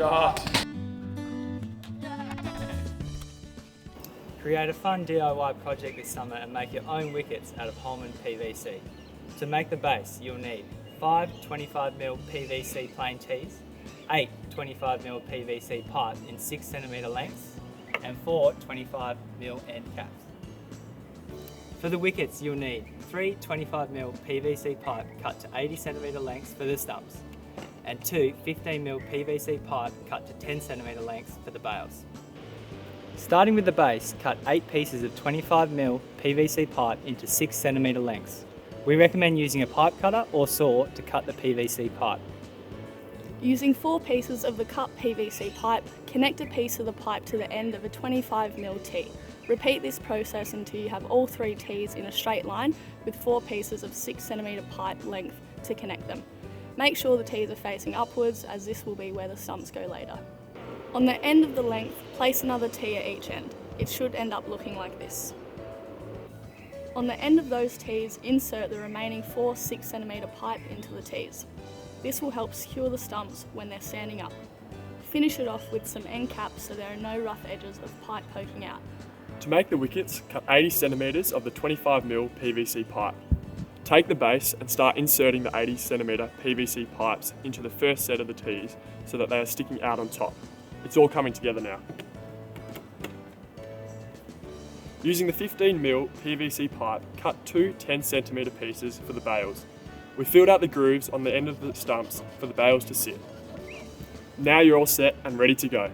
Shot. Create a fun DIY project this summer and make your own wickets out of Holman PVC. To make the base, you'll need 5 25mm PVC plain tees, 8 25mm PVC pipe in 6cm lengths, and 4 25mm end caps. For the wickets, you'll need 3 25mm PVC pipe cut to 80cm lengths for the stumps, and 2 15mm PVC pipe cut to 10cm lengths for the bails. Starting with the base, cut 8 pieces of 25mm PVC pipe into 6cm lengths. We recommend using a pipe cutter or saw to cut the PVC pipe. Using 4 pieces of the cut PVC pipe, connect a piece of the pipe to the end of a 25mm tee. Repeat this process until you have all 3 tees in a straight line with 4 pieces of 6cm pipe length to connect them. Make sure the tees are facing upwards, as this will be where the stumps go later. On the end of the length, place another tee at each end. It should end up looking like this. On the end of those tees, insert the remaining 4 6cm pipe into the tees. This will help secure the stumps when they're standing up. Finish it off with some end caps so there are no rough edges of pipe poking out. To make the wickets, cut 80cm of the 25mm PVC pipe. Take the base and start inserting the 80cm PVC pipes into the first set of the tees so that they are sticking out on top. It's all coming together now. Using the 15mm PVC pipe, cut 2 10cm pieces for the bails. We filled out the grooves on the end of the stumps for the bails to sit. Now you're all set and ready to go.